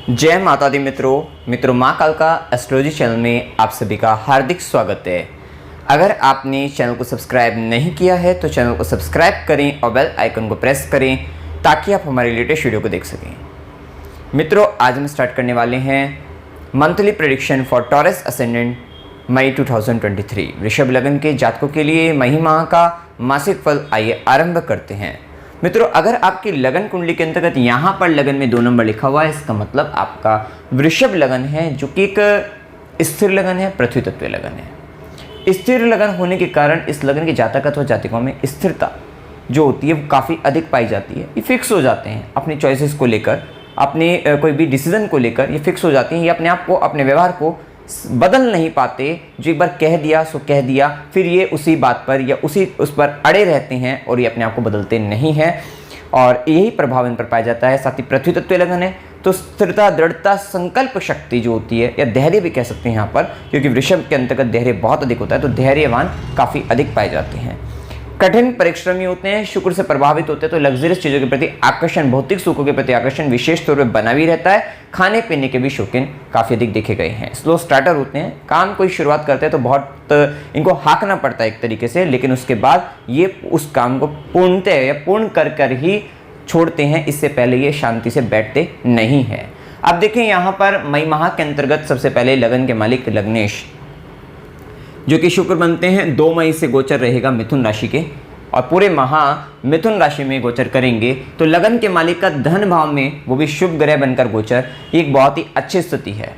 जय माता दी मित्रों माँ कालका एस्ट्रोलॉजी चैनल में आप सभी का हार्दिक स्वागत है। अगर आपने चैनल को सब्सक्राइब नहीं किया है तो चैनल को सब्सक्राइब करें और बेल आइकन को प्रेस करें ताकि आप हमारे लेटेस्ट वीडियो को देख सकें। मित्रों, आज हम स्टार्ट करने वाले हैं monthly prediction for Taurus ascendant May 2023। वृषभ लग्न के जातकों के लिए मई माह का मासिक फल आइए आरंभ करते हैं। मित्रों, अगर आपकी लगन कुंडली के अंतर्गत यहाँ पर लगन में 2 नंबर लिखा हुआ है, इसका मतलब आपका वृषभ लगन है, जो कि एक स्थिर लगन है, पृथ्वी तत्व लगन है। स्थिर लगन होने के कारण इस लगन के जातक अथवा जातिकों में स्थिरता जो होती है वो काफ़ी अधिक पाई जाती है। ये फिक्स हो जाते हैं अपनी चॉइसेस को लेकर, अपने कोई भी डिसीजन को लेकर ये फिक्स हो जाती हैं। ये अपने आप को, अपने व्यवहार को बदल नहीं पाते। जो एक बार कह दिया सो कह दिया, फिर ये उसी बात पर या उस पर अड़े रहते हैं और ये अपने आप को बदलते नहीं हैं, और यही प्रभाव इन पर पाया जाता है। साथ ही पृथ्वी तत्व लगन है तो स्थिरता, दृढ़ता, संकल्प शक्ति जो होती है, या धैर्य भी कह सकते हैं यहाँ पर, क्योंकि वृषभ के अंतर्गत धैर्य बहुत अधिक होता है, तो धैर्यवान काफ़ी अधिक पाए जाते हैं। कठिन परिश्रमी होते हैं, शुक्र से प्रभावित होते हैं, तो लग्जरियस चीज़ों के प्रति आकर्षण, भौतिक सुखों के प्रति आकर्षण विशेष तौर पर बना भी रहता है। खाने पीने के भी शौकीन काफ़ी अधिक देखे गए हैं। स्लो स्टार्टर होते हैं, काम कोई शुरुआत करते हैं तो बहुत इनको हाँकना पड़ता है एक तरीके से, लेकिन उसके बाद ये उस काम को पूर्णतः या पूर्ण कर ही छोड़ते हैं। इससे पहले ये शांति से बैठते नहीं हैं। अब देखें यहाँ पर मई माह के अंतर्गत सबसे पहले लगन के मालिक लग्नेश, जो कि शुक्र बनते हैं, 2 मई से गोचर रहेगा मिथुन राशि के, और पूरे माह मिथुन राशि में गोचर करेंगे। तो लगन के मालिक का धन भाव में, वो भी शुभ ग्रह बनकर गोचर, एक बहुत ही अच्छी स्थिति है।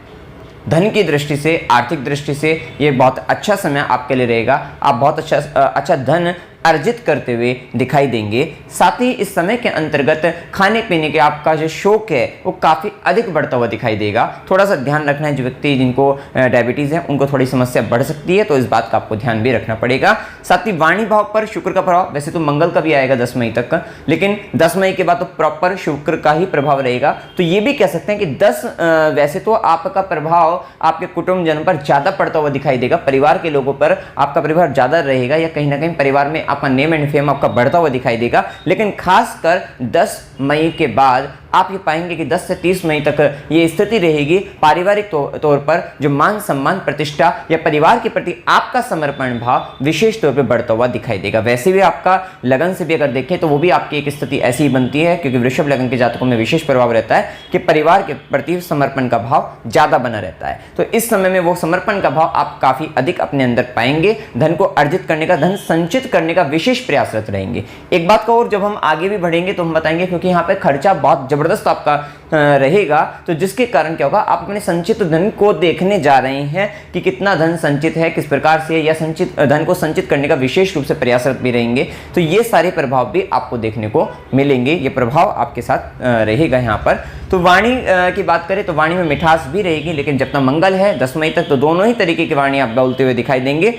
धन की दृष्टि से, आर्थिक दृष्टि से ये बहुत अच्छा समय आपके लिए रहेगा। आप बहुत अच्छा धन अर्जित करते हुए दिखाई देंगे। साथ ही इस समय के अंतर्गत खाने पीने के आपका जो शौक है वो काफ़ी अधिक बढ़ता हुआ दिखाई देगा। थोड़ा सा ध्यान रखना है, जो व्यक्ति जिनको डायबिटीज़ है उनको थोड़ी समस्या बढ़ सकती है, तो इस बात का आपको ध्यान भी रखना पड़ेगा। साथ ही वाणी भाव पर शुक्र का प्रभाव, वैसे तो मंगल का भी आएगा 10 मई तक का, लेकिन 10 मई के बाद तो प्रॉपर शुक्र का ही प्रभाव रहेगा। तो ये भी कह सकते हैं कि वैसे तो आपका प्रभाव आपके कुटुंबजनों पर ज़्यादा पड़ता हुआ दिखाई देगा, परिवार के लोगों पर आपका प्रभाव ज़्यादा रहेगा, या कहीं ना कहीं परिवार में आपका नेम एंड फेम आपका बढ़ता हुआ दिखाई देगा। लेकिन खासकर 10 मई के बाद आप ये पाएंगे कि 10 से 30 मई तक ये स्थिति रहेगी। पारिवारिक तौर पर जो मान सम्मान, प्रतिष्ठा या परिवार के प्रति आपका समर्पण भाव विशेष तौर पर बढ़ता हुआ दिखाई देगा। वैसे भी आपका लगन से भी अगर देखें तो वो भी आपकी एक स्थिति ऐसी ही बनती है, क्योंकि वृषभ लगन के जातकों में विशेष प्रभाव रहता है कि परिवार के प्रति समर्पण का भाव ज्यादा बना रहता है। तो इस समय में वो समर्पण का भाव आप काफी अधिक अपने अंदर पाएंगे। धन को अर्जित करने का, धन संचित करने का विशेष प्रयासरत रहेंगे। एक बात का और जब हम आगे भी बढ़ेंगे तो हम बताएंगे, क्योंकि यहाँ पे खर्चा बहुत जबरदस्त आपका रहेगा, तो जिसके कारण क्या होगा, आप अपने संचित धन को देखने जा रहे हैं कि कितना धन संचित है, किस प्रकार से, या संचित धन को संचित करने का विशेष रूप से प्रयासरत भी रहेंगे। तो ये सारे प्रभाव भी आपको देखने को मिलेंगे, ये प्रभाव आपके साथ रहेगा यहाँ पर। तो वाणी की बात करें तो वाणी में मिठास भी रहेगी, लेकिन जब तक मंगल है 10 मई तक, तो दोनों ही तरीके की वाणी आप बोलते हुए दिखाई देंगे।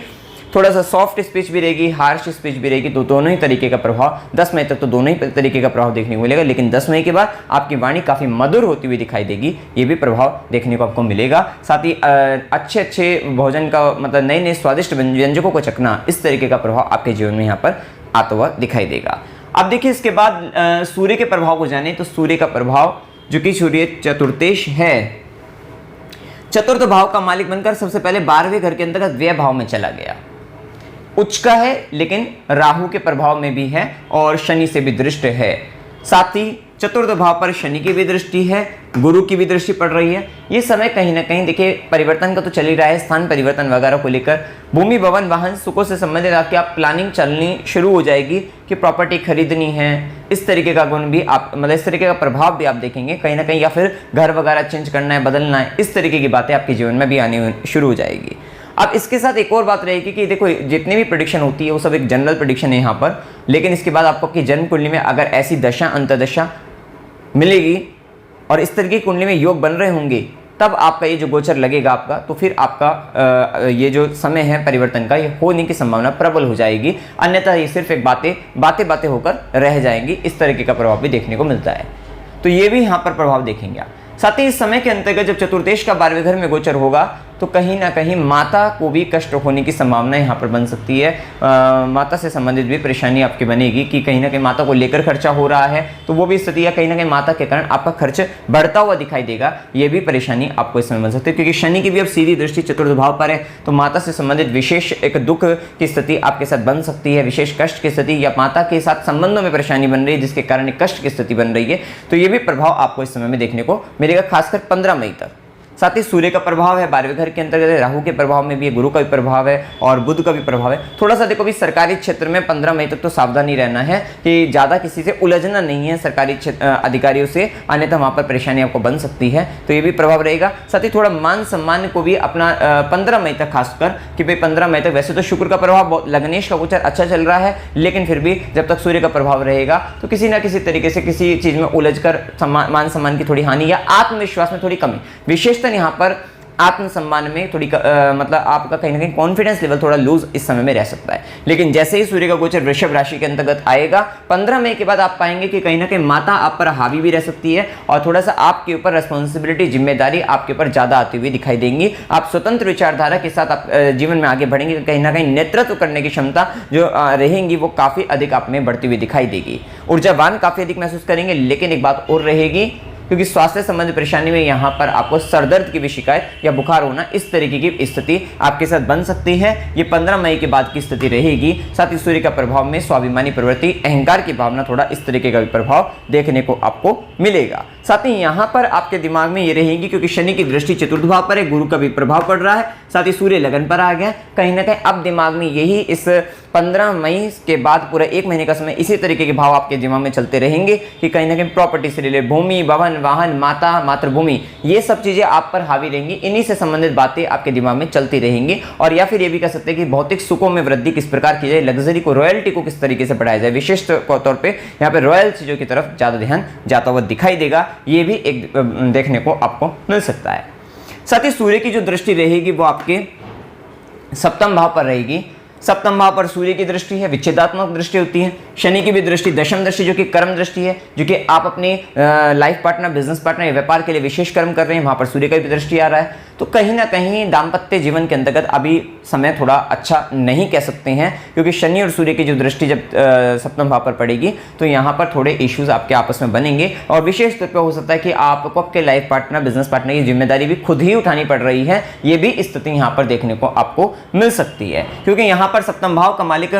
थोड़ा सा सॉफ्ट स्पीच भी रहेगी, हार्श स्पीच भी रहेगी, तो दोनों ही तरीके का प्रभाव 10 मई तक तो दोनों ही तरीके का प्रभाव देखने को मिलेगा। लेकिन 10 मई के बाद आपकी वाणी काफ़ी मधुर होती हुई दिखाई देगी, ये भी प्रभाव देखने को आपको मिलेगा। साथ ही अच्छे भोजन का, मतलब नए स्वादिष्ट व्यंजकों को चखना, इस तरीके का प्रभाव आपके जीवन में यहाँ पर आता हुआ दिखाई देगा। अब देखिए, इसके बाद सूर्य के प्रभाव को जाने तो सूर्य का प्रभाव, जो कि सूर्य चतुर्थेश है, चतुर्थ भाव का मालिक बनकर सबसे पहले 12वें घर के अंतर्गत व्यय भाव में चला गया। उच्च का है, लेकिन राहु के प्रभाव में भी है और शनि से भी दृष्ट है। साथ ही चतुर्थ भाव पर शनि की भी दृष्टि है, गुरु की भी दृष्टि पड़ रही है। ये समय कहीं ना कहीं देखिए परिवर्तन का तो चल ही रहा है, स्थान परिवर्तन वगैरह को लेकर, भूमि, भवन, वाहन, सुखों से संबंधित आपकी आप प्लानिंग चलनी शुरू हो जाएगी कि प्रॉपर्टी खरीदनी है। इस तरीके का गुण भी आप, मतलब इस तरीके का प्रभाव भी आप देखेंगे कहीं ना कहीं, या फिर घर वगैरह चेंज करना है, बदलना है, इस तरीके की बातें आपके जीवन में भी आनी शुरू हो जाएगी। अब इसके साथ एक और बात रहेगी कि देखो, जितनी भी प्रेडिक्शन होती है वो सब एक जनरल प्रेडिक्शन है यहाँ पर, लेकिन इसके बाद आपको आपकी जन्म कुंडली में अगर ऐसी दशा अंतर्दशा मिलेगी और इस तरीके की कुंडली में योग बन रहे होंगे, तब आपका ये जो गोचर लगेगा आपका, तो फिर आपका ये जो समय है परिवर्तन का, ये होने की संभावना प्रबल हो जाएगी। अन्यथा ये सिर्फ एक बातें होकर रह जाएंगी। इस तरीके का प्रभाव भी देखने को मिलता है, तो ये भी यहाँ पर प्रभाव देखेंगे आप। साथ ही इस समय के अंतर्गत जब चतुर्देश का 12वें घर में गोचर होगा, तो कहीं ना कहीं माता को भी कष्ट होने की संभावना यहाँ पर बन सकती है। माता से संबंधित भी परेशानी आपकी बनेगी कि कहीं ना कहीं माता को लेकर खर्चा हो रहा है, तो वो भी स्थिति है, कहीं ना कहीं माता के कारण आपका खर्च बढ़ता हुआ दिखाई देगा। ये भी परेशानी आपको इस समय बन सकती है, क्योंकि शनि की भी अब सीधी दृष्टि चतुर्थ भाव पर है, तो माता से संबंधित विशेष एक दुख की स्थिति आपके साथ बन सकती है, विशेष कष्ट की स्थिति, या माता के साथ संबंधों में परेशानी बन रही है जिसके कारण कष्ट की स्थिति बन रही है। तो ये भी प्रभाव आपको इस समय में देखने को मिलेगा, खासकर 15 मई तक। साथ ही सूर्य का प्रभाव है 12वें घर के अंतर्गत, राहु के प्रभाव में भी है, गुरु का भी प्रभाव है और बुध का भी प्रभाव है। थोड़ा सा देखो भी सरकारी क्षेत्र में 15 मई तक तो सावधानी रहना है कि ज़्यादा किसी से उलझना नहीं है सरकारी अधिकारियों से, अन्यथा वहाँ पर परेशानी आपको बन सकती है, तो ये भी प्रभाव रहेगा। साथ ही थोड़ा मान सम्मान को भी अपना 15 मई तक खासकर कि भाई 15 मई तक वैसे तो शुक्र का प्रभाव लग्नेश का गोचर अच्छा चल रहा है, लेकिन फिर भी जब तक सूर्य का प्रभाव रहेगा तो किसी ना किसी तरीके से किसी चीज़ में उलझकर मान सम्मान की थोड़ी हानि या आत्मविश्वास में थोड़ी कमी, विशेषतः यहाँ पर आत्मसम्मान में थोड़ी मतलब आपका कहीं ना कहीं कॉन्फिडेंस लेवल थोड़ा लूज इस समय में रह सकता है। लेकिन जैसे ही सूर्य का गोचर वृषभ राशि के अंतर्गत आएगा 15 मई के बाद आप पाएंगे कि कहीं ना कहीं माता आप पर हावी भी रह सकती है और थोड़ा सा आपके ऊपर रिस्पॉन्सिबिलिटी, जिम्मेदारी आपके ऊपर ज्यादा आती हुई दिखाई देंगी। आप स्वतंत्र विचारधारा के साथ आप जीवन में आगे बढ़ेंगे, कहीं ना कहीं नेतृत्व करने की क्षमता जो रहेंगी वो काफी अधिक आप में बढ़ती हुई दिखाई देगी। ऊर्जावान काफी अधिक महसूस करेंगे, लेकिन एक बात और रहेगी, क्योंकि स्वास्थ्य संबंधी परेशानी में यहाँ पर आपको सरदर्द की भी शिकायत या बुखार होना इस तरीके की स्थिति आपके साथ बन सकती है। ये 15 मई के बाद की स्थिति रहेगी। साथ ही सूर्य का प्रभाव में स्वाभिमानी प्रवृत्ति, अहंकार की भावना, थोड़ा इस तरीके का भी प्रभाव देखने को आपको मिलेगा। साथ ही यहाँ पर आपके दिमाग में ये रहेगी, क्योंकि शनि की दृष्टि चतुर्थ भाव पर है, गुरु का भी प्रभाव पड़ रहा है, साथ ही सूर्य लगन पर आ गया, कहीं ना कहीं अब दिमाग में यही इस 15 मई के बाद पूरा 1 महीने का समय इसी तरीके के भाव आपके दिमाग में चलते रहेंगे कि कहीं ना कहीं प्रॉपर्टी से रिलेटेड, भूमि, भवन, वाहन, माता, मातृभूमि, ये सब चीजें आप पर हावी रहेंगी। इन्हीं से संबंधित बातें आपके दिमाग में चलती रहेंगी। और या फिर ये भी कह सकते हैं कि भौतिक सुखों में वृद्धि किस प्रकार की जाए, लग्जरी को, रॉयल्टी को किस तरीके से बढ़ाया जाए, विशेष तौर पर यहाँ पे रॉयल चीजों की तरफ ज्यादा ध्यान जाता हुआ दिखाई देगा। ये भी एक देखने को आपको मिल सकता है। साथ ही सूर्य की जो दृष्टि रहेगी वो आपके सप्तम भाव पर रहेगी। सप्तम भाव पर सूर्य की दृष्टि है, विच्छेदात्मक दृष्टि होती है। शनि की भी दृष्टि दशम दृष्टि, जो कि कर्म दृष्टि है, जो कि आप अपने लाइफ पार्टनर, बिजनेस पार्टनर या व्यापार के लिए विशेष कर्म कर रहे हैं, वहां पर सूर्य का भी दृष्टि आ रहा है। तो कहीं ना कहीं दाम्पत्य जीवन के अंतर्गत अभी समय थोड़ा अच्छा नहीं कह सकते हैं, क्योंकि शनि और सूर्य की जो दृष्टि जब सप्तम भाव पर पड़ेगी तो यहाँ पर थोड़े इश्यूज आपके आपस में बनेंगे। और विशेष तौर पर हो सकता है कि आपको आपके लाइफ पार्टनर, बिजनेस पार्टनर की जिम्मेदारी भी खुद ही उठानी पड़ रही है। ये भी स्थिति यहाँ पर देखने को आपको मिल सकती है, क्योंकि यहाँ पर सप्तम भाव का मालिक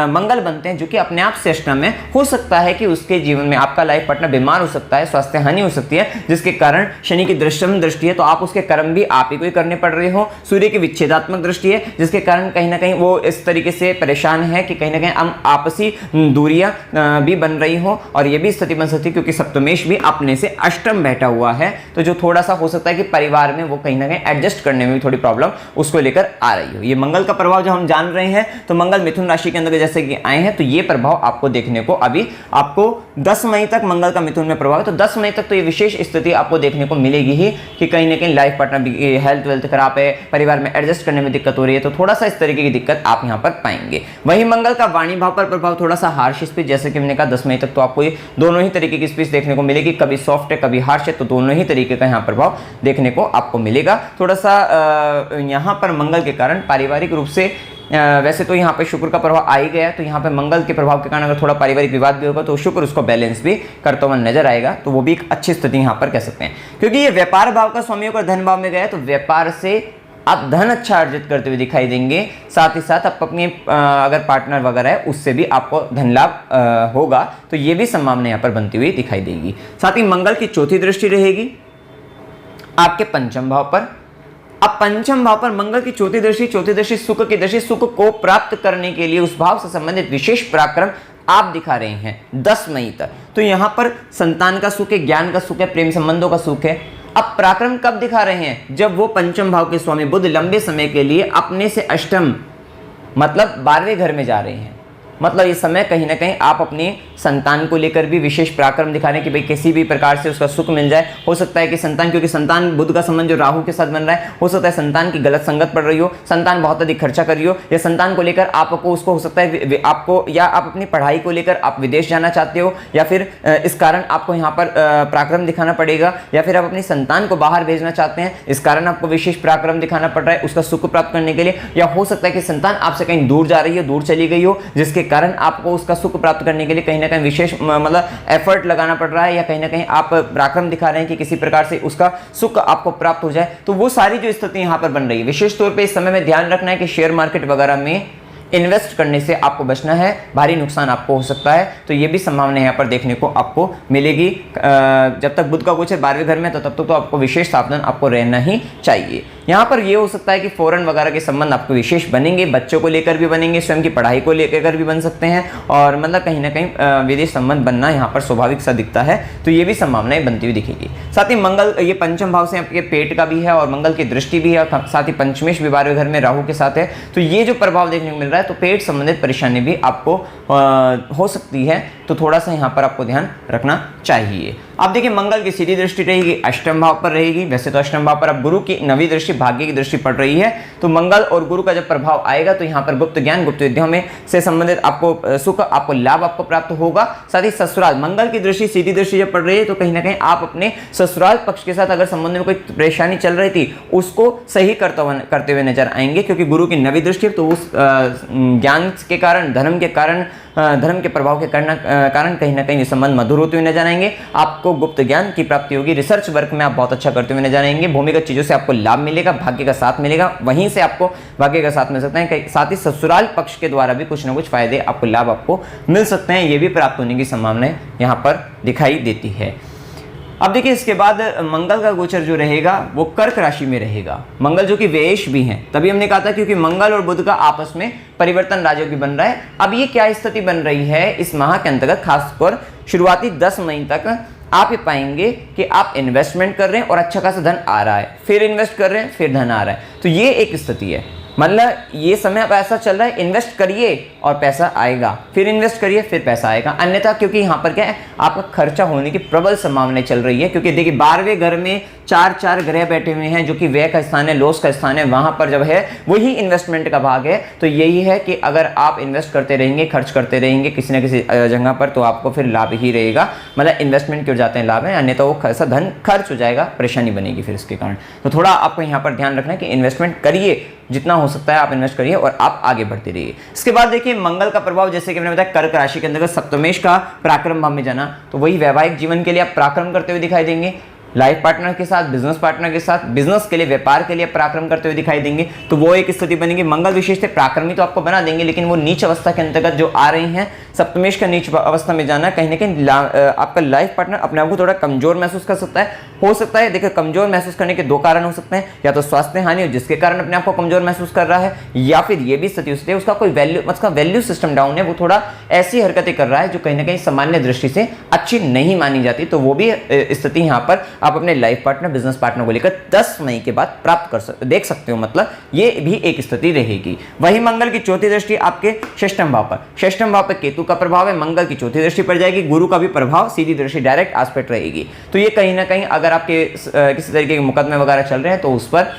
मंगल बनते हैं, जो कि अपने आप से अष्टम में। हो सकता है कि उसके जीवन में आपका लाइफ पार्टनर बीमार हो सकता है, स्वास्थ्य हानि हो सकती है, जिसके कारण शनि की दृष्टम दृष्टि है तो आप उसके कर्म भी आप ही को ही करने पड़ रहे हो। सूर्य की विच्छेदात्मक दृष्टि है, जिसके कारण कहीं ना कहीं वो इस तरीके से परेशान है कि कहीं ना कहीं हम आपसी दूरियां भी बन रही हो। और ये भी स्थिति बन सकती है क्योंकि सप्तमेश भी अपने से अष्टम बैठा हुआ है, तो जो थोड़ा सा हो सकता है कि परिवार में वो कहीं ना कहीं एडजस्ट करने में भी थोड़ी प्रॉब्लम उसको लेकर आ रही हो। ये मंगल का प्रभाव जो हम जान रहे हैं, तो मंगल मिथुन राशि के अंदर जैसे कि आए हैं, तो ये प्रभाव आपको देखने को अभी आपको 10 मई तक मंगल का मिथुन में प्रभाव है, तो 10 मई तक तो ये विशेष स्थिति आपको देखने को मिलेगी ही कि कहीं ना कहीं लाइफ पार्टनर की हेल्थ वेल्थ खराब है, परिवार में एडजस्ट करने में दिक्कत हो रही है, तो थोड़ा सा इस तरीके की दिक्कत आप यहाँ पर पाएंगे। वहीं मंगल का वाणी भाव पर प्रभाव थोड़ा सा हार्श स्पीच, जैसे कि हमने कहा 10 मई तक तो आपको ये दोनों ही तरीके की स्पीच देखने को मिलेगी, कभी सॉफ्ट है कभी हार्श है, तो दोनों ही तरीके का यहाँ प्रभाव देखने को आपको मिलेगा। थोड़ा सा यहाँ पर मंगल के कारण पारिवारिक रूप से वैसे तो यहाँ पे शुक्र का प्रभाव आ ही गया, तो यहाँ पे मंगल के प्रभाव के कारण अगर थोड़ा पारिवारिक विवाद भी होगा तो शुक्र उसको बैलेंस भी करता हुआ नजर आएगा, तो वो भी एक अच्छी स्थिति यहाँ पर कह सकते हैं। क्योंकि ये व्यापार भाव का स्वामी होकर धन भाव में गया, तो व्यापार से आप धन अच्छा अर्जित करते हुए दिखाई देंगे। साथ ही साथ आप अपने अगर पार्टनर वगैरह है उससे भी आपको धन लाभ होगा, तो ये भी संभावना यहाँ पर बनती हुई दिखाई देगी। साथ ही मंगल की चौथी दृष्टि रहेगी आपके पंचम भाव पर। अब पंचम भाव पर मंगल की चौथी दृष्टि सुख की दृष्टि, सुख को प्राप्त करने के लिए उस भाव से संबंधित विशेष पराक्रम आप दिखा रहे हैं 10 मई तक। तो यहां पर संतान का सुख है, ज्ञान का सुख है, प्रेम संबंधों का सुख है। अब पराक्रम कब दिखा रहे हैं? जब वो पंचम भाव के स्वामी बुध लंबे समय के लिए अपने से अष्टम मतलब 12वें घर में जा रहे हैं। मतलब इस समय कहीं ना कहीं आप अपनी संतान को लेकर भी विशेष पराक्रम दिखा रहे हैं कि भाई किसी भी प्रकार से उसका सुख मिल जाए। हो सकता है कि संतान, क्योंकि संतान बुध का संबंध जो राहु के साथ बन रहा है, हो सकता है संतान की गलत संगत पड़ रही हो, संतान बहुत अधिक खर्चा कर रही हो, या संतान को लेकर आपको उसको हो सकता है आपको, या आप अपनी पढ़ाई को लेकर आप विदेश जाना चाहते हो, या फिर इस कारण आपको यहाँ पर पराक्रम दिखाना पड़ेगा, या फिर आप अपनी संतान को बाहर भेजना चाहते हैं, इस कारण आपको विशेष पराक्रम दिखाना पड़ रहा है उसका सुख प्राप्त करने के लिए। या हो सकता है कि संतान आपसे कहीं दूर जा रही है, दूर चली गई हो, जिसके कारण आपको उसका सुख प्राप्त करने के लिए कहीं ना कहीं विशेष मतलब एफर्ट लगाना पड़ रहा है, या कहीं ना कहीं आप पराक्रम दिखा रहे हैं कि किसी प्रकार से उसका सुख आपको प्राप्त हो जाए। तो वो सारी जो स्थिति यहाँ पर बन रही है, विशेष तौर पे इस समय में ध्यान रखना है कि शेयर मार्केट वगैरह में इन्वेस्ट करने से आपको बचना है, भारी नुकसान आपको हो सकता है। तो ये भी संभावना यहाँ पर देखने को आपको मिलेगी। जब तक बुध का गोचर 12वें घर में तो तब तक तो आपको विशेष सावधान आपको रहना ही चाहिए। यहाँ पर ये हो सकता है कि फॉरेन वगैरह के संबंध आपको विशेष बनेंगे, बच्चों को लेकर भी बनेंगे, स्वयं की पढ़ाई को लेकर भी बन सकते हैं, और मतलब कहीं ना कहीं विदेश संबंध बनना यहाँ पर स्वाभाविक सा दिखता है। तो ये भी संभावनाएं बनती हुई दिखेगी। साथ ही मंगल ये पंचम भाव से आपके पेट का भी है और मंगल की दृष्टि भी है, साथ ही पंचमेश भी 12वें घर में राहु के साथ है। तो ये जो प्रभाव देखने को मिल रहा है, तो पेट संबंधित परेशानी भी आपको हो सकती है, तो थोड़ा सा यहाँ पर आपको ध्यान रखना चाहिए। अब देखिए मंगल की सीधी दृष्टि रहेगी, अष्टम भाव पर रहेगी। वैसे तो अष्टम भाव पर अब गुरु की नवी दृष्टि, भाग्य की दृष्टि पड़ रही है। तो मंगल और गुरु का जब प्रभाव आएगा तो यहाँ पर गुप्त ज्ञान, गुप्त विद्याओं में से संबंधित आपको सुख, आपको लाभ आपको प्राप्त होगा। साथ ही ससुराल, मंगल की दृष्टि सीधी दृष्टि जब पड़ रही है तो कहीं ना कहीं आप अपने ससुराल पक्ष के साथ अगर संबंध में कोई परेशानी चल रही थी उसको सही करते हुए नजर आएंगे, क्योंकि गुरु की नवी दृष्टि। तो उस ज्ञान के कारण, धर्म के कारण, धर्म के प्रभाव के कारण कहीं ना कहीं ये संबंध मधुर होते हुए नजर आएंगे। आपको गुप्त ज्ञान की प्राप्ति होगी, रिसर्च वर्क में आप बहुत अच्छा करते हुए नजर आएंगे, भूमिगत चीजों से आपको लाभ मिलेगा, भाग्य का साथ मिलेगा, वहीं से आपको भाग्य का साथ मिल सकता है। साथ ही ससुराल पक्ष के द्वारा भी कुछ ना कुछ फायदे आपको, लाभ आपको मिल सकते हैं, ये भी प्राप्त होने की संभावनाएं यहाँ पर दिखाई देती है। अब देखिए इसके बाद मंगल का गोचर जो रहेगा वो कर्क राशि में रहेगा। मंगल जो कि व्ययेश भी हैं, तभी हमने कहा था क्योंकि मंगल और बुध का आपस में परिवर्तन राजयोगी बन रहा है। अब ये क्या स्थिति बन रही है इस माह के अंतर्गत, खासकर शुरुआती 10 मई तक आप ये पाएंगे कि आप इन्वेस्टमेंट कर रहे हैं और अच्छा खासा धन आ रहा है, फिर इन्वेस्ट कर रहे हैं, फिर धन आ रहा है। तो ये एक स्थिति है, मतलब ये समय अब ऐसा चल रहा है, इन्वेस्ट करिए और पैसा आएगा, फिर इन्वेस्ट करिए फिर पैसा आएगा। अन्यथा क्योंकि यहाँ पर क्या है, आपका खर्चा होने की प्रबल संभावनाएं चल रही है, क्योंकि देखिए 12वें घर में 4 ग्रह बैठे हुए हैं, जो कि व्यय का स्थान है, लॉस का स्थान है। वहां पर जब है वही इन्वेस्टमेंट का भाग है। तो यही है कि अगर आप इन्वेस्ट करते रहेंगे, खर्च करते रहेंगे किसी न किसी जगह पर, तो आपको फिर लाभ ही रहेगा। मतलब इन्वेस्टमेंट की ओर जाते हैं लाभ है, अन्यथा वो खासा धन खर्च हो जाएगा, परेशानी बनेगी फिर इसके कारण। तो थोड़ा आपको यहाँ पर ध्यान रखना है कि इन्वेस्टमेंट करिए, जितना हो सकता है आप इन्वेस्ट करिए और आप आगे बढ़ते रहिए। इसके बाद देखिए मंगल का प्रभाव, जैसे कि मैंने बताया कर्क राशि के अंतर्गत सप्तमेश का पराक्रम भाव में जाना, तो वही वैवाहिक जीवन के लिए आप पराक्रम करते हुए दिखाई देंगे, लाइफ पार्टनर के साथ, बिजनेस पार्टनर के साथ, बिजनेस के लिए, व्यापार के लिए पराक्रम करते हुए दिखाई देंगे। तो वो एक स्थिति बनेगी। मंगल विशेष से पराक्रमी तो आपको बना देंगे, लेकिन वो नीच अवस्था के अंतर्गत जो आ रही हैं, सप्तमेश का नीच अवस्था में जाना, कहीं ना कहीं आपका लाइफ पार्टनर अपने आप को थोड़ा कमजोर महसूस कर सकता है। हो सकता है, देखिए कमजोर महसूस करने के 2 कारण हो सकते हैं, या तो स्वास्थ्य हानि हो जिसके कारण अपने आप को कमजोर महसूस कर रहा है, या फिर ये भी स्थिति उससे उसका कोई वैल्यू सिस्टम डाउन है, वो थोड़ा ऐसी हरकतें कर रहा है जो कहीं ना कहीं सामान्य दृष्टि से अच्छी नहीं मानी जाती। तो वो भी स्थिति यहाँ पर आप अपने लाइफ पार्टनर, बिजनेस पार्टनर को लेकर 10 मई के बाद प्राप्त देख सकते हो। मतलब ये भी एक स्थिति रहेगी। वही मंगल की चौथी दृष्टि आपके षष्ठम भाव पर, षष्ठम भाव पर केतु का प्रभाव है, मंगल की चौथी दृष्टि पड़ जाएगी, गुरु का भी प्रभाव, सीधी दृष्टि डायरेक्ट एस्पेक्ट रहेगी। तो ये कहीं ना कहीं अगर आपके किसी तरीके के मुकदमे वगैरह चल रहे हैं तो उस पर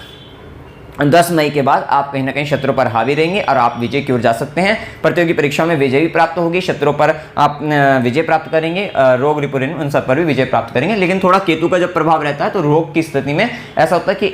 10 मई के बाद आप कहीं ना कहीं शत्रु पर हावी रहेंगे और आप विजय की ओर जा सकते हैं। प्रतियोगी परीक्षाओं में विजय भी प्राप्त होगी, शत्रु पर आप विजय प्राप्त करेंगे, रोग रिपुरिन उन सब पर भी विजय प्राप्त करेंगे। लेकिन थोड़ा केतु का जब प्रभाव रहता है तो रोग की स्थिति में ऐसा होता है कि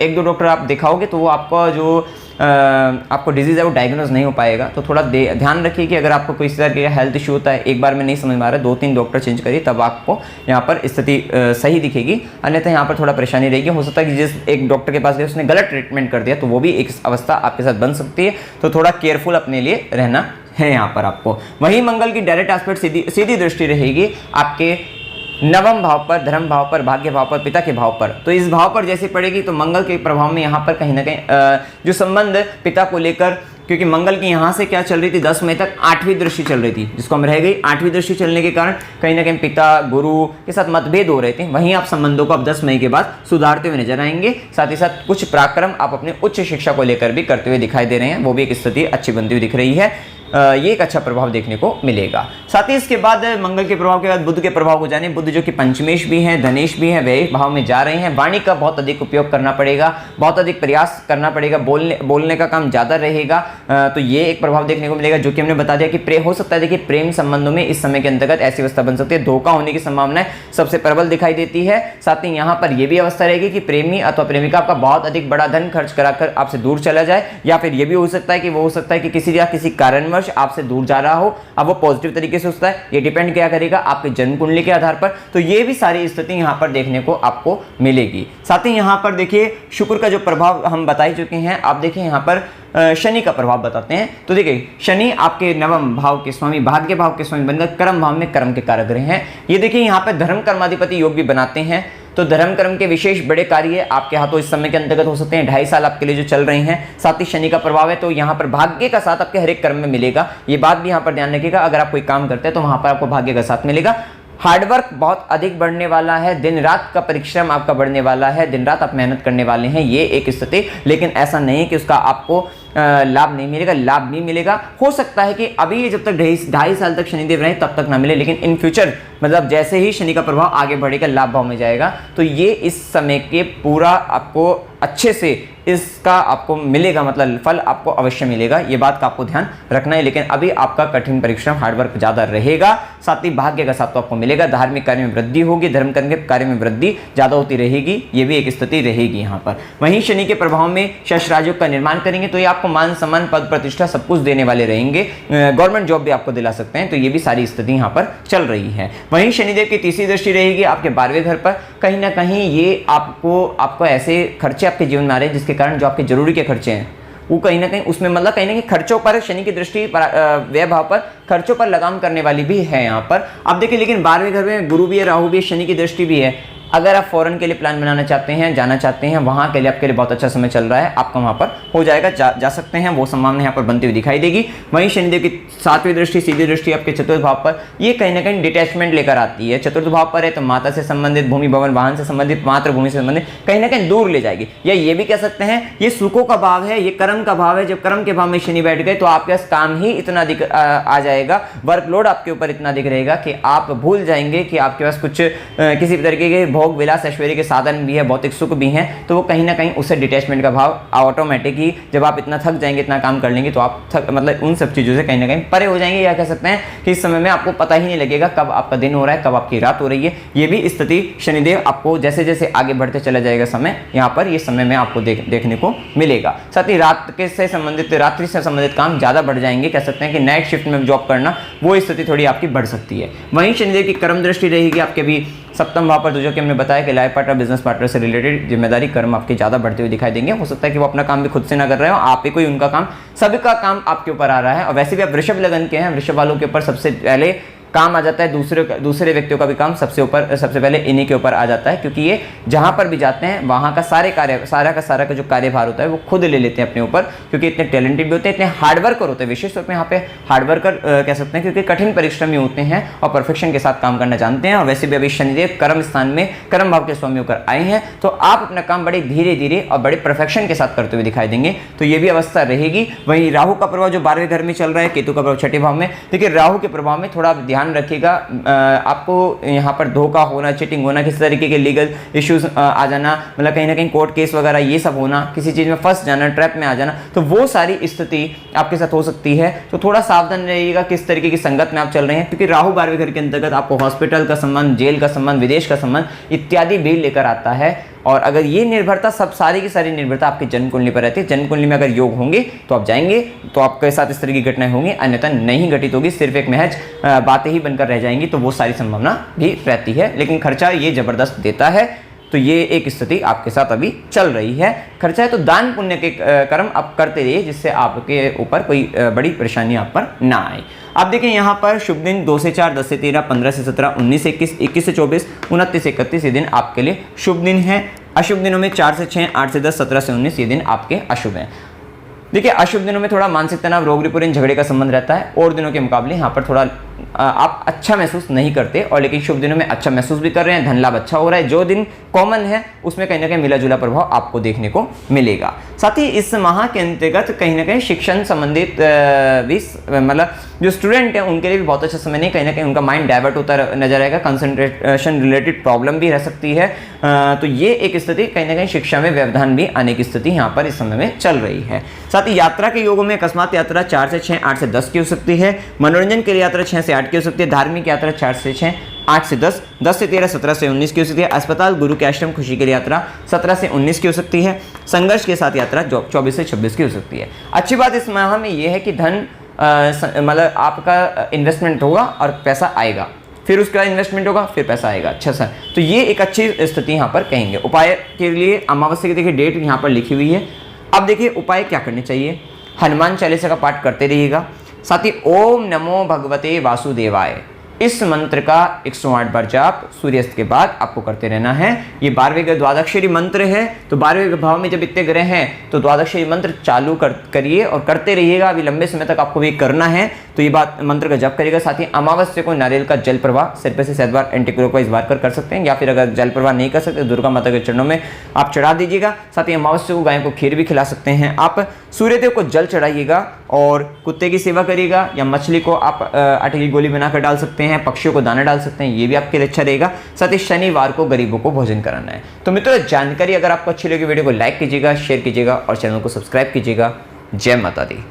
एक दो डॉक्टर आप दिखाओगे तो वो आपका जो आपको डिजीज है वो डायग्नोज नहीं हो पाएगा। तो थोड़ा ध्यान रखिए कि अगर आपको कोई इस तरह का हेल्थ इशू होता है, एक बार में नहीं समझ में आ रहा है, 2-3 डॉक्टर चेंज करिए, तब आपको यहाँ पर स्थिति सही दिखेगी। अन्यथा यहाँ पर थोड़ा परेशानी रहेगी। हो सकता है कि जिस एक डॉक्टर के पास गए उसने गलत ट्रीटमेंट कर दिया, तो वो भी एक अवस्था आपके साथ बन सकती है। तो थोड़ा केयरफुल अपने लिए रहना है यहाँ पर आपको। वही मंगल की डायरेक्ट एस्पेक्ट सीधी दृष्टि रहेगी आपके नवम भाव पर, धर्म भाव पर, भाग्य भाव पर, पिता के भाव पर। तो इस भाव पर जैसे पड़ेगी तो मंगल के प्रभाव में यहाँ पर कहीं ना कहीं जो संबंध पिता को लेकर, क्योंकि मंगल की यहाँ से क्या चल रही थी 10 मई तक 8वीं दृष्टि चल रही थी, जिसको हम रह गई 8वीं दृष्टि चलने के कारण कहीं ना कहीं पिता गुरु के साथ मतभेद हो रहे थे। वहीं आप संबंधों को अब 10 मई के बाद सुधारते हुए नजर आएंगे। साथ ही साथ कुछ पराक्रम आप अपने उच्च शिक्षा को लेकर भी करते हुए दिखाई दे रहे हैं, वो भी एक स्थिति अच्छी बनती हुई दिख रही है। ये एक अच्छा प्रभाव देखने को मिलेगा। साथ ही इसके बाद मंगल के प्रभाव के बाद बुध के प्रभाव को जाने। बुध जो कि पंचमेश भी हैं, धनेश भी हैं, व्यय भाव में जा रहे हैं। वाणी का बहुत अधिक उपयोग करना पड़ेगा, बहुत अधिक प्रयास करना पड़ेगा, बोलने का काम ज़्यादा रहेगा। तो ये एक प्रभाव देखने को मिलेगा, जो कि हमने बता दिया कि हो सकता है देखिए प्रेम संबंधों में इस समय के अंतर्गत ऐसी अवस्था बन सकती है, धोखा होने की संभावनाएं सबसे प्रबल दिखाई देती है। साथ ही यहाँ पर यह भी अवस्था रहेगी कि प्रेमी अथवा प्रेमिका आपका बहुत अधिक बड़ा धन खर्च कराकर आपसे दूर चला जाए, या फिर यह भी हो सकता है कि किसी कारणवश आपसे दूर जा रहा हो। अब वो पॉजिटिव तरीके से होता है, ये डिपेंड क्या करेगा आपके जन्म कुंडली के आधार पर। तो ये भी सारी स्थिति यहाँ पर देखने को आपको मिलेगी। साथ ही यहाँ पर देखिए शुक्र का जो प्रभाव हम बता ही चुके हैं। आप देखिए यहाँ पर शनि का प्रभाव बताते हैं। तो देखिए शनि आपके नवम भाव के स्वामी, भाग्य भाव के स्वामी बनकर कर्म भाव में कर्म के कारक ग्रह हैं। ये देखिए यहाँ पर धर्म कर्माधिपति योग भी बनाते हैं। तो धर्म कर्म के विशेष बड़े कार्य आपके हाथों इस समय के अंतर्गत हो सकते हैं। 2.5 साल आपके लिए जो चल रहे हैं। साथ ही शनि का प्रभाव है, तो यहाँ पर भाग्य का साथ आपके हर एक कर्म में मिलेगा। ये बात भी यहाँ पर ध्यान रखिएगा, अगर आप कोई काम करते हैं तो वहां पर आपको भाग्य का साथ मिलेगा। हार्डवर्क बहुत अधिक बढ़ने वाला है, दिन रात का परिश्रम आपका बढ़ने वाला है, दिन रात आप मेहनत करने वाले हैं, ये एक स्थिति। लेकिन ऐसा नहीं है कि उसका आपको लाभ नहीं मिलेगा, लाभ भी मिलेगा। हो सकता है कि अभी ये जब तक 2.5 साल तक शनिदेव रहे तब तक ना मिले, लेकिन इन फ्यूचर मतलब जैसे ही शनि का प्रभाव आगे बढ़ेगा, लाभ भाव में जाएगा, तो ये इस समय के पूरा आपको अच्छे से इसका आपको मिलेगा, मतलब फल आपको अवश्य मिलेगा। ये बात का आपको ध्यान रखना है। लेकिन अभी आपका कठिन परिश्रम, हार्डवर्क ज़्यादा रहेगा। साथ ही भाग्य का साथ तो आपको मिलेगा। धार्मिक कार्य में वृद्धि होगी, धर्म कर्म के कार्य में वृद्धि ज़्यादा होती रहेगी, ये भी एक स्थिति रहेगी यहाँ पर। वहीं शनि के प्रभाव में शस्त्रायुध का निर्माण करेंगे, तो ये आपको मान सम्मान, पद प्रतिष्ठा सब कुछ देने वाले रहेंगे। गवर्नमेंट जॉब भी आपको दिला सकते हैं। तो ये भी सारी स्थिति यहाँ पर चल रही है। वहीं शनिदेव की तीसरी दृष्टि रहेगी आपके 12वें घर पर। कहीं ना कहीं ये आपको ऐसे खर्चे आपके जीवन में आ रहे हैं जिसके कारण जो आपके जरूरी के खर्चे हैं वो कहीं ना कहीं उसमें मतलब कहीं ना कहीं खर्चों पर शनि की दृष्टि व्यय भाव पर खर्चों पर लगाम करने वाली भी है यहाँ पर। अब देखिए लेकिन 12वें घर में गुरु भी है, राहु भी है, शनि की दृष्टि भी है। अगर आप फॉरेन के लिए प्लान बनाना चाहते हैं, जाना चाहते हैं, वहाँ के लिए आपके लिए बहुत अच्छा समय चल रहा है, आपका वहाँ पर हो जाएगा, जा सकते हैं, वो संभावना यहाँ पर बनती हुई दिखाई देगी। वहीं शनिदेव की 7वीं दृष्टि, सीधी दृष्टि आपके चतुर्थ भाव पर, ये कहीं ना कहीं डिटैचमेंट लेकर आती है। चतुर्थ भाव पर है तो माता से संबंधित, भूमि भवन वाहन से संबंधित, मातृभूमि से संबंधित कहीं ना कहीं दूर ले जाएगी। या ये भी कह सकते हैं ये सुखों का भाव है, ये कर्म का भाव है। जब कर्म के भाव में शनि बैठ गए तो आपके पास काम ही इतना अधिक आ जाएगा, वर्कलोड आपके ऊपर इतना अधिक रहेगा कि आप भूल जाएंगे कि आपके पास कुछ किसी तरीके के भोग विलास ऐश्वर्य के साधन भी है, भौतिक सुख भी हैं। तो वो कहीं ना कहीं उससे डिटैचमेंट का भाव ऑटोमेटिक ही, जब आप इतना थक जाएंगे, इतना काम कर लेंगे, तो आप मतलब उन सब चीज़ों से कहीं ना कहीं परे हो जाएंगे। या कह सकते हैं कि इस समय में आपको पता ही नहीं लगेगा कब आपका दिन हो रहा है, कब आपकी रात हो रही है। ये भी स्थिति शनिदेव आपको जैसे जैसे आगे बढ़ते चला जाएगा समय, यहाँ पर ये समय में आपको देखने को मिलेगा। साथ ही रात्रि से संबंधित काम ज़्यादा बढ़ जाएंगे। कह सकते हैं कि नाइट शिफ्ट में जॉब करना, वो स्थिति थोड़ी आपकी बढ़ सकती है। वहीं शनिदेव की कर्म दृष्टि रहेगी आपके भी 7वें भाव पर, जो कि हमने बताया कि लाइफ पार्टनर, बिजनेस पार्टनर से रिलेटेड जिम्मेदारी कर्म आपके ज़्यादा बढ़ते हुए दिखाई देंगे। हो सकता है कि वो अपना काम भी खुद से ना कर रहे हो, आप ही कोई उनका काम, सभी का काम आपके ऊपर आ रहा है। और वैसे भी आप वृषभ लगन के हैं, वृषभ वालों के ऊपर सबसे पहले काम आ जाता है, दूसरे व्यक्तियों का भी काम सबसे पहले इन्हीं के ऊपर आ जाता है, क्योंकि ये जहाँ पर भी जाते हैं वहाँ का सारा का जो कार्यभार होता है वो खुद ले लेते हैं अपने ऊपर, क्योंकि इतने टैलेंटेड भी होते हैं, इतने हार्डवर्कर होते हैं। विशेष तौर पर यहाँ पे हार्डवर्कर कह सकते हैं, क्योंकि कठिन परिश्रमी होते हैं और परफेक्शन के साथ काम करना जानते हैं। और वैसे भी अभी शनिदेव कर्म स्थान में कर्म भाव के स्वामी होकर आए हैं, तो आप अपना काम बड़े धीरे धीरे और बड़े परफेक्शन के साथ करते हुए दिखाई देंगे। तो ये भी अवस्था रहेगी। वहीं राहु का प्रभाव जो 12वें घर में चल रहा है, केतु का प्रभाव 6ठे भाव में। देखिए राहु के प्रभाव में थोड़ा ध्यान रखिएगा, आपको यहाँ पर धोखा होना, चीटिंग होना, किसी तरीके के लीगल इश्यूज आ जाना, मतलब कहीं ना कहीं कोर्ट केस वगैरह ये सब होना, किसी चीज़ में फंस जाना, ट्रैप में आ जाना, तो वो सारी स्थिति आपके साथ हो सकती है। तो थोड़ा सावधान रहिएगा किस तरीके की संगत में आप चल रहे हैं, क्योंकि राहु 12वें घर के अंतर्गत आपको हॉस्पिटल का संबंध, जेल का संबंध, विदेश का संबंध इत्यादि भी लेकर आता है। और अगर ये निर्भरता सारी की सारी निर्भरता आपकी जन्म कुंडली पर रहती है, जन्म कुंडली में अगर योग होंगे तो आप जाएंगे, तो आपके साथ इस तरह की घटनाएं होंगी, अन्यथा नहीं घटित होगी, सिर्फ एक महज बातें ही बनकर रह जाएंगी। तो वो सारी संभावना भी रहती है, लेकिन खर्चा ये जबरदस्त देता है। तो ये एक स्थिति आपके साथ अभी चल रही है। खर्चा है तो दान पुण्य के कर्म आप करते रहिए, जिससे आपके ऊपर कोई बड़ी परेशानी आप पर ना आए। आप देखें यहाँ पर शुभ दिन 2 से 4, 10 से 13, 15 से 17, 19 से 21, 21 से 24, 29 से 31 ये दिन आपके लिए शुभ दिन है। अशुभ दिनों में 4 से 6, 8 से 10, 17 से 19 ये दिन आपके अशुभ हैं। देखिए अशुभ दिनों में थोड़ा मानसिक तनाव, रोग रिपुरन, झगड़े का संबंध रहता है। और दिनों के मुकाबले यहाँ पर थोड़ा आप अच्छा महसूस नहीं करते, और लेकिन शुभ दिनों में अच्छा महसूस भी कर रहे हैं, धन लाभ अच्छा हो रहा है। जो दिन कॉमन है उसमें कहीं ना कहीं मिला जुला प्रभाव आपको देखने को मिलेगा। साथ ही इस माह के अंतर्गत कहीं ना कहीं शिक्षण संबंधित भी मतलब जो स्टूडेंट हैं उनके लिए भी बहुत अच्छा समय नहीं, कहीं ना कहीं उनका माइंड डाइवर्ट होता नजर आएगा, कंसंट्रेशन रिलेटेड प्रॉब्लम भी रह सकती है। तो ये एक स्थिति, कहीं ना कहीं शिक्षा में व्यवधान भी आने की स्थिति यहाँ पर इस समय में चल रही है। साथ ही यात्रा के योगों में अकस्मात यात्रा 4 से 6, 8 से 10 की हो सकती है। मनोरंजन के लिए यात्रा 6 से 8 की हो सकती है। धार्मिक यात्रा 4 से 6, 8 से 10, 10 से 13, 17 से 19 की हो सकती है। अस्पताल, गुरु के आश्रम, खुशी के लिए यात्रा 17 से 19 की हो सकती है। संघर्ष के साथ यात्रा 24 से 26 की हो सकती है। अच्छी बात इस माह में यह है कि धन मतलब आपका इन्वेस्टमेंट होगा और पैसा आएगा, फिर उसके बाद इन्वेस्टमेंट होगा, फिर पैसा आएगा। अच्छा सर, तो ये एक अच्छी स्थिति यहाँ पर कहेंगे। उपाय के लिए अमावस्या की देखिए डेट यहाँ पर लिखी हुई है। अब देखिए उपाय क्या करने चाहिए। हनुमान चालीसा का पाठ करते रहिएगा। साथ ही ओम नमो भगवते वासुदेवाय, इस मंत्र का 108 बार जाप सूर्यास्त के बाद आपको करते रहना है। ये 12वें का द्वादक्षरी मंत्र है, तो 12वें भाव में जब इतने ग्रह हैं तो द्वादक्षरी मंत्र चालू करिए और करते रहिएगा। अभी लंबे समय तक आपको ये करना है, तो ये बात मंत्र का जप करिएगा। साथ ही अमावस्या को नारियल का जल प्रवाह सिर पे से 7 बार एंटी क्लॉकवाइज बार कर सकते हैं, या फिर अगर जल प्रवाह नहीं कर सकते दुर्गा माता के चरणों में आप चढ़ा दीजिएगा। साथ ही अमावस्या को गाय को खीर भी खिला सकते हैं आप। सूर्यदेव को जल चढ़ाइएगा और कुत्ते की सेवा करिएगा, या मछली को आप आटे की गोली बनाकर डाल सकते हैं, पक्षियों को दाना डाल सकते हैं, ये भी आपके लिए अच्छा रहेगा। साथ ही शनिवार को गरीबों को भोजन कराना है। तो मित्रों, जानकारी अगर आपको अच्छी लगी वीडियो को लाइक कीजिएगा, शेयर कीजिएगा और चैनल को सब्सक्राइब कीजिएगा। जय माता दी।